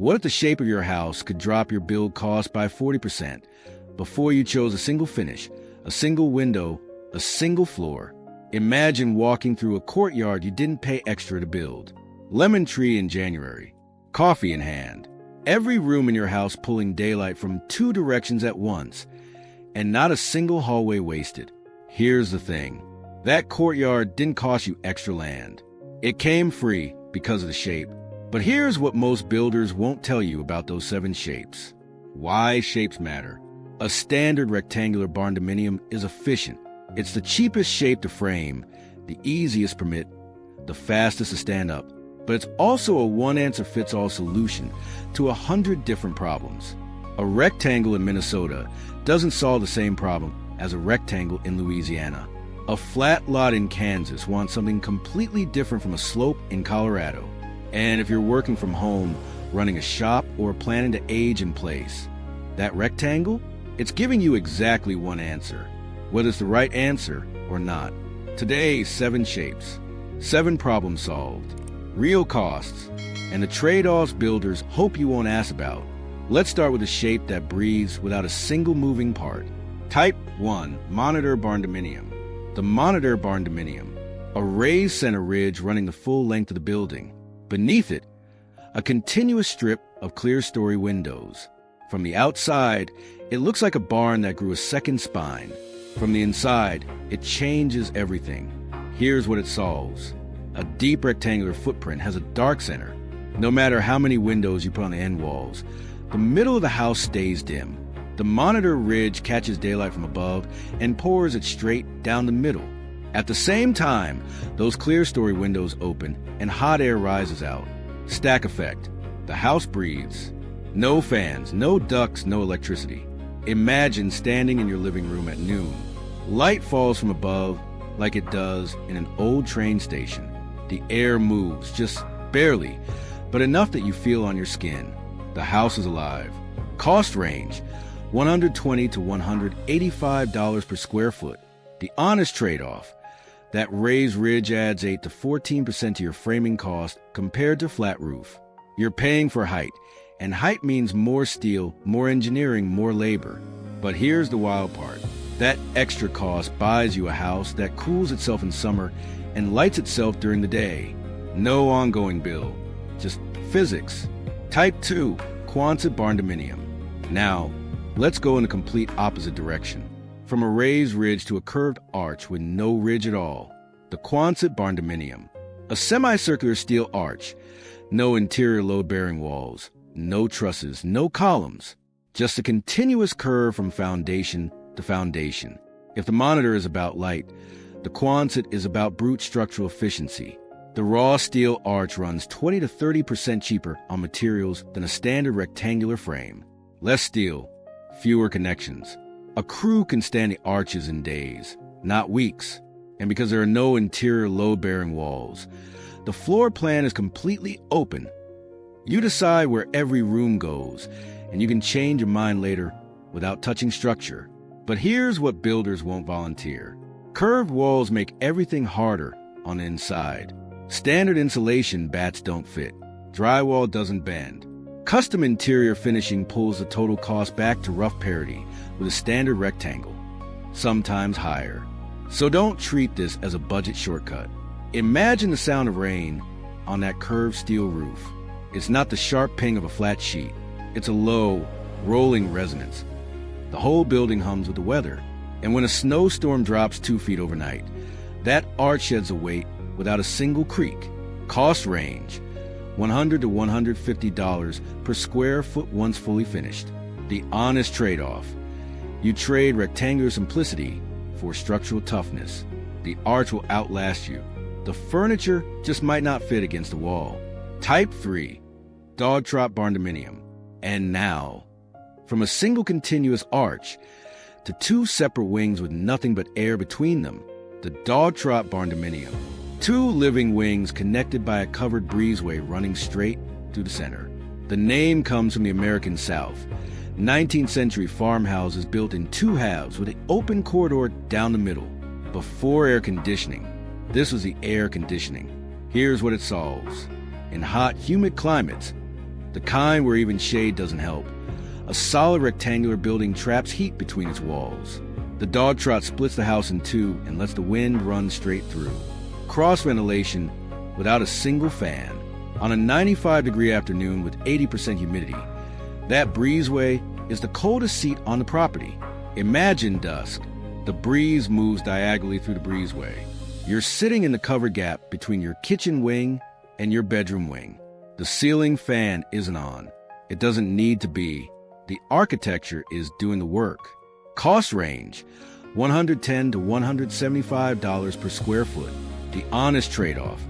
What if the shape of your house could drop your build cost by 40% before you chose a single finish, a single window, a single floor? Imagine walking through a courtyard you didn't pay extra to build. Lemon tree in January, coffee in hand. Every room in your house pulling daylight from 2 directions at once, and not a single hallway wasted. Here's the thing. That courtyard didn't cost you extra land. It came free because of the shape. But here's what most builders won't tell you about those 7 shapes. Why shapes matter. A standard rectangular barndominium is efficient. It's the cheapest shape to frame, the easiest to permit, the fastest to stand up. But it's also a one-answer-fits-all solution to 100 different problems. A rectangle in Minnesota doesn't solve the same problem as a rectangle in Louisiana. A flat lot in Kansas wants something completely different from a slope in Colorado. And if you're working from home, running a shop, or planning to age in place, that rectangle, it's giving you exactly one answer, whether it's the right answer or not. Today, 7 shapes, 7 problems solved, real costs, and the trade-offs builders hope you won't ask about. Let's start with a shape that breathes without a single moving part. Type 1, Monitor Barndominium. The Monitor Barndominium, a raised center ridge running the full length of the building. Beneath it, a continuous strip of clear-story windows. From the outside, it looks like a barn that grew a second spine. From the inside, it changes everything. Here's what it solves. A deep rectangular footprint has a dark center. No matter how many windows you put on the end walls, the middle of the house stays dim. The monitor ridge catches daylight from above and pours it straight down the middle. At the same time, those clear-story windows open and hot air rises out. Stack effect. The house breathes. No fans, no ducts, no electricity. Imagine standing in your living room at noon. Light falls from above like it does in an old train station. The air moves, just barely, but enough that you feel on your skin. The house is alive. Cost range, $120 to $185 per square foot. The honest trade-off. That raised ridge adds 8 to 14% to your framing cost compared to flat roof. You're paying for height, and height means more steel, more engineering, more labor. But here's the wild part. That extra cost buys you a house that cools itself in summer and lights itself during the day. No ongoing bill, just physics. Type 2, Quonset Barndominium. Now, let's go in the complete opposite direction. From a raised ridge to a curved arch with no ridge at all. The Quonset Barndominium. A semicircular steel arch. No interior load-bearing walls. No trusses, no columns. Just a continuous curve from foundation to foundation. If the monitor is about light, the Quonset is about brute structural efficiency. The raw steel arch runs 20 to 30% cheaper on materials than a standard rectangular frame. Less steel, fewer connections. A crew can stand the arches in days, not weeks. And because there are no interior load-bearing walls, the floor plan is completely open. You decide where every room goes, and you can change your mind later without touching structure. But here's what builders won't volunteer. Curved walls make everything harder on the inside. Standard insulation bats don't fit. Drywall doesn't bend. Custom interior finishing pulls the total cost back to rough parity with a standard rectangle, sometimes higher. So don't treat this as a budget shortcut. Imagine the sound of rain on that curved steel roof. It's not the sharp ping of a flat sheet. It's a low, rolling resonance. The whole building hums with the weather. And when a snowstorm drops 2 feet overnight, that arch sheds a weight without a single creak. Cost range, $100 to $150 per square foot once fully finished. The honest trade-off. You trade rectangular simplicity for structural toughness. The arch will outlast you. The furniture just might not fit against the wall. Type 3, Dogtrot Barndominium. And now, from a single continuous arch to 2 separate wings with nothing but air between them, the Dogtrot Barndominium. 2 living wings connected by a covered breezeway running straight through the center. The name comes from the American South. 19th century farmhouses built in 2 halves with an open corridor down the middle. Before air conditioning, this was the air conditioning. Here's what it solves. In hot, humid climates, the kind where even shade doesn't help. A solid rectangular building traps heat between its walls. The Dogtrot splits the house in two and lets the wind run straight through. Cross ventilation without a single fan. On a 95-degree afternoon with 80% humidity, that breezeway is the coldest seat on the property. Imagine dusk. The breeze moves diagonally through the breezeway. You're sitting in the cover gap between your kitchen wing and your bedroom wing. The ceiling fan isn't on. It doesn't need to be. The architecture is doing the work. Cost range, $110 to $175 per square foot. The honest trade-off.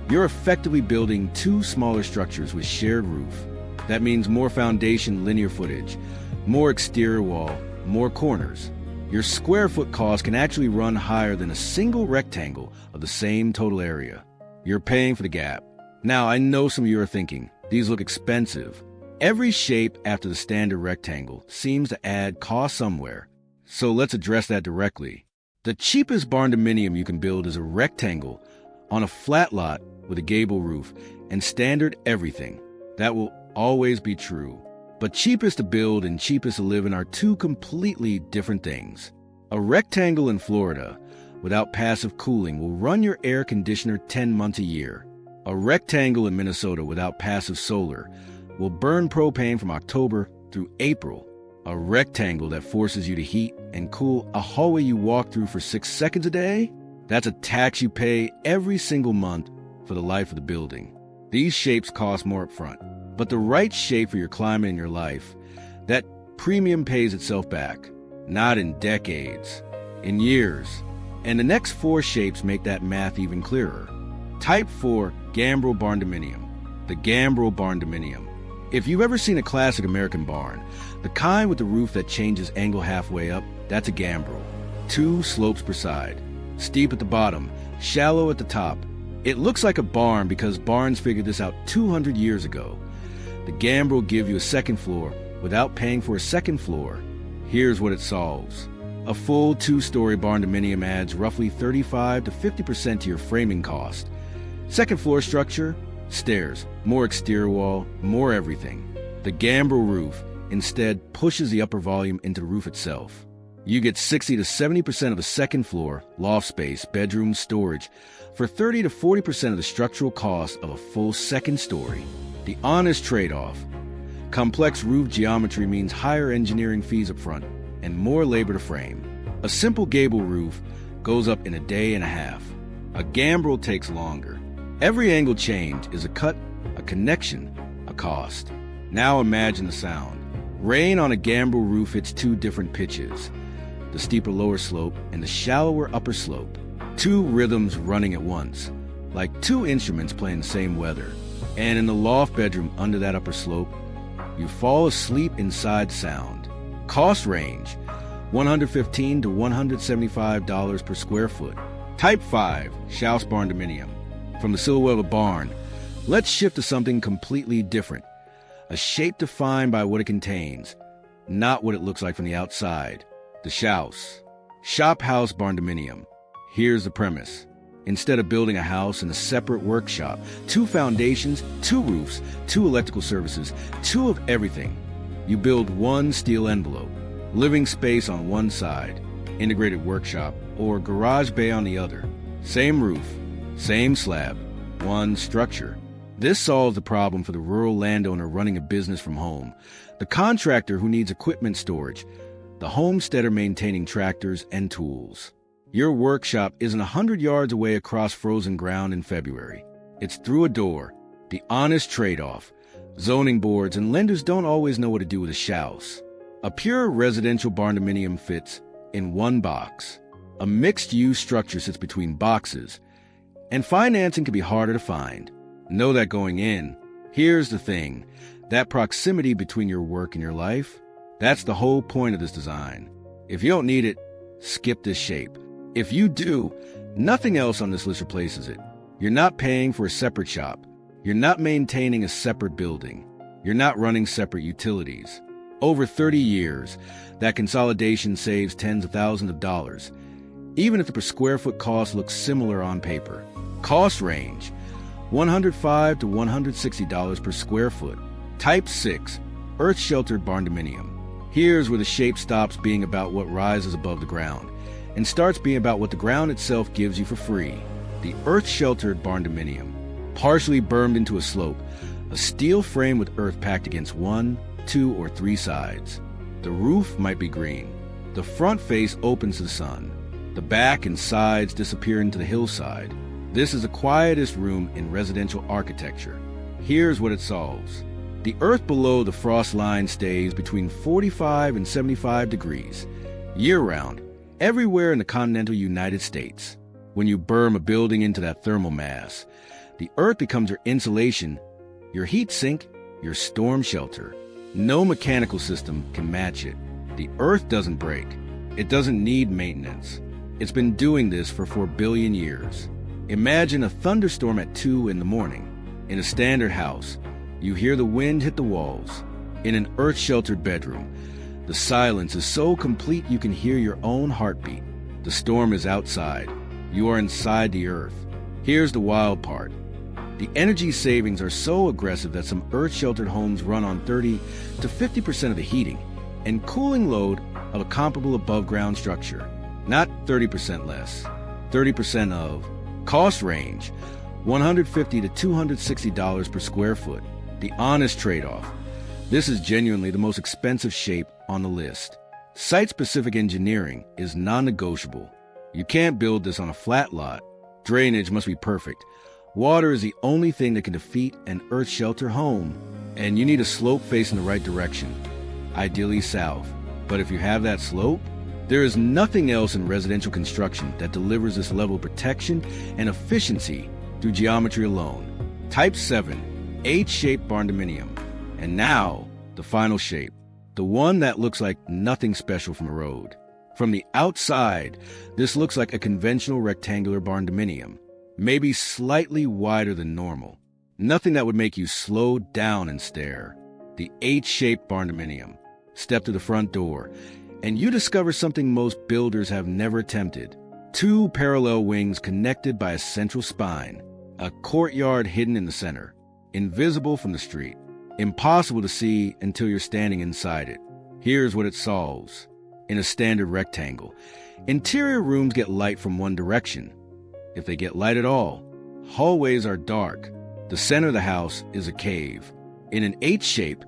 You're effectively building two smaller structures with shared roof. That means more foundation linear footage, more exterior wall, more corners. Your square foot cost can actually run higher than a single rectangle of the same total area. You're paying for the gap. Now, I know some of you are thinking, these look expensive. Every shape after the standard rectangle seems to add cost somewhere. So let's address that directly. The cheapest barndominium you can build is a rectangle on a flat lot with a gable roof and standard everything. That will always be true. But cheapest to build and cheapest to live in are two completely different things. A rectangle in Florida without passive cooling will run your air conditioner 10 months a year. A rectangle in Minnesota without passive solar will burn propane from October through April. A rectangle that forces you to heat and cool a hallway you walk through for 6 seconds a day? That's a tax you pay every single month for the life of the building. These shapes cost more upfront, but the right shape for your climate and your life, that premium pays itself back. Not in decades, in years. And the next 4 shapes make that math even clearer. Type 4, Gambrel Barndominium. The Gambrel Barndominium. If you've ever seen a classic American barn, the kind with the roof that changes angle halfway up, that's a gambrel. 2 slopes per side. Steep at the bottom, shallow at the top. It looks like a barn because barns figured this out 200 years ago. The gambrel gives you a second floor without paying for a second floor. Here's what it solves. A full 2-story barndominium adds roughly 35 to 50% to your framing cost. Second floor structure, stairs, more exterior wall, more everything. The gambrel roof instead pushes the upper volume into the roof itself. You get 60 to 70% of the second floor, loft space, bedroom, storage, for 30 to 40% of the structural cost of a full second story. The honest trade-off. Complex roof geometry means higher engineering fees up front and more labor to frame. A simple gable roof goes up in a day and a half. A gambrel takes longer. Every angle change is a cut, a connection, a cost. Now imagine the sound. Rain on a gambrel roof hits 2 different pitches, the steeper lower slope and the shallower upper slope. 2 rhythms running at once, like 2 instruments playing the same weather. And in the loft bedroom under that upper slope, you fall asleep inside sound. Cost range, $115 to $175 per square foot. Type 5, Shouse Barndominium. From the silhouette of a barn, let's shift to something completely different. A shape defined by what it contains, not what it looks like from the outside. The Shouse. Shop House Barndominium. Here's the premise. Instead of building a house in a separate workshop, 2 foundations, 2 roofs, 2 electrical services, 2 of everything, you build 1 steel envelope, living space on one side, integrated workshop, or garage bay on the other. Same roof, same slab, 1 structure. This solves the problem for the rural landowner running a business from home, the contractor who needs equipment storage, the homesteader maintaining tractors and tools. Your workshop isn't 100 yards away across frozen ground in February. It's through a door. The honest trade-off. Zoning boards and lenders don't always know what to do with a Shouse. A pure residential barndominium fits in 1 box. A mixed-use structure sits between boxes. And financing can be harder to find. Know that going in. Here's the thing. That proximity between your work and your life, that's the whole point of this design. If you don't need it, skip this shape. If you do, nothing else on this list replaces it. You're not paying for a separate shop. You're not maintaining a separate building. You're not running separate utilities. Over 30 years, that consolidation saves tens of thousands of dollars, even if the per square foot cost looks similar on paper. Cost range, $105 to $160 per square foot. Type 6, Earth-Sheltered Barndominium. Here's where the shape stops being about what rises above the ground and starts being about what the ground itself gives you for free. The Earth-Sheltered Barndominium. Partially bermed into a slope, a steel frame with earth packed against 1, 2, or 3 sides. The roof might be green. The front face opens to the sun. The back and sides disappear into the hillside. This is the quietest room in residential architecture. Here's what it solves. The earth below the frost line stays between 45 and 75 degrees, year-round, everywhere in the continental United States. When you berm a building into that thermal mass, the earth becomes your insulation, your heat sink, your storm shelter. No mechanical system can match it. The earth doesn't break. It doesn't need maintenance. It's been doing this for 4 billion years. Imagine a thunderstorm at 2 in the morning. In a standard house, you hear the wind hit the walls. In an earth-sheltered bedroom, the silence is so complete you can hear your own heartbeat. The storm is outside. You are inside the earth. Here's the wild part. The energy savings are so aggressive that some earth-sheltered homes run on 30 to 50% of the heating and cooling load of a comparable above-ground structure. Not 30% less. 30% of. Cost range, $150 to $260 per square foot. The honest trade-off. This is genuinely the most expensive shape on the list. Site-specific engineering is non-negotiable. You can't build this on a flat lot. Drainage must be perfect. Water is the only thing that can defeat an earth-shelter home. And you need a slope facing the right direction, ideally south. But if you have that slope, there is nothing else in residential construction that delivers this level of protection and efficiency through geometry alone. Type 7, H-shaped Barndominium. And now, the final shape. The one that looks like nothing special from a road. From the outside, this looks like a conventional rectangular Barndominium, maybe slightly wider than normal. Nothing that would make you slow down and stare. The H-shaped Barndominium. Step to the front door, and you discover something most builders have never attempted. 2 parallel wings connected by a central spine. A courtyard hidden in the center. Invisible from the street. Impossible to see until you're standing inside it. Here's what it solves. In a standard rectangle, interior rooms get light from one direction, if they get light at all. Hallways are dark. The center of the house is a cave. In an H shape,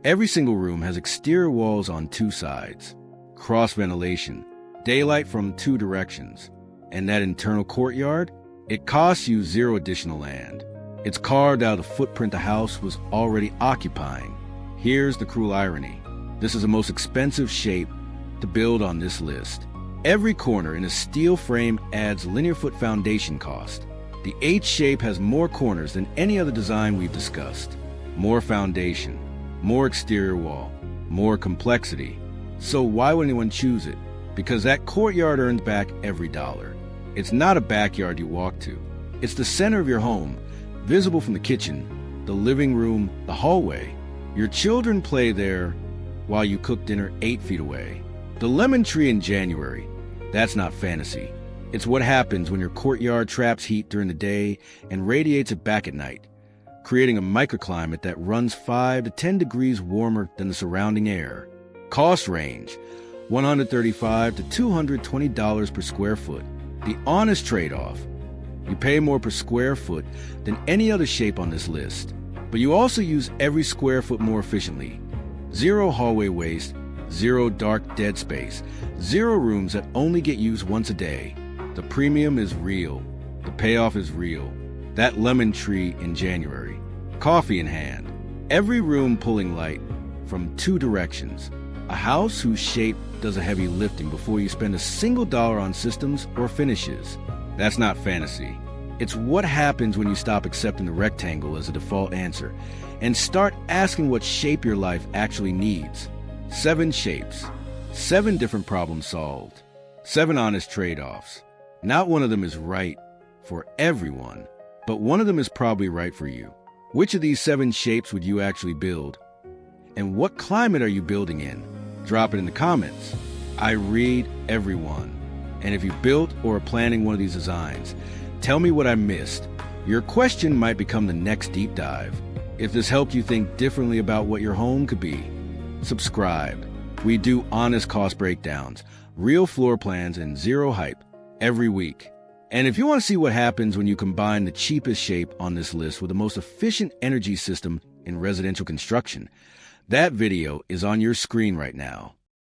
every single room has exterior walls on 2 sides. Cross ventilation, daylight from 2 directions. And that internal courtyard? It costs you 0 additional land. It's carved out of the footprint the house was already occupying. Here's the cruel irony. This is the most expensive shape to build on this list. Every corner in a steel frame adds linear foot foundation cost. The H shape has more corners than any other design we've discussed. More foundation, more exterior wall, more complexity. So why would anyone choose it? Because that courtyard earns back every dollar. It's not a backyard you walk to. It's the center of your home, visible from the kitchen, the living room, the hallway. Your children play there while you cook dinner 8 feet away. The lemon tree in January, that's not fantasy. It's what happens when your courtyard traps heat during the day and radiates it back at night, creating a microclimate that runs 5 to 10 degrees warmer than the surrounding air. Cost range, $135 to $220 per square foot. The honest trade-off. You pay more per square foot than any other shape on this list, but you also use every square foot more efficiently. 0 hallway waste, 0 dark dead space, 0 rooms that only get used once a day. The premium is real. The payoff is real. That lemon tree in January. Coffee in hand. Every room pulling light from 2 directions. A house whose shape does a heavy lifting before you spend a single dollar on systems or finishes. That's not fantasy. It's what happens when you stop accepting the rectangle as a default answer and start asking what shape your life actually needs. 7 shapes. 7 different problems solved. 7 honest trade-offs. Not one of them is right for everyone, but one of them is probably right for you. Which of these 7 shapes would you actually build? And what climate are you building in? Drop it in the comments. I read every one. And if you built or are planning one of these designs, tell me what I missed. Your question might become the next deep dive. If this helped you think differently about what your home could be, subscribe. We do honest cost breakdowns, real floor plans, and zero hype every week. And if you want to see what happens when you combine the cheapest shape on this list with the most efficient energy system in residential construction, that video is on your screen right now.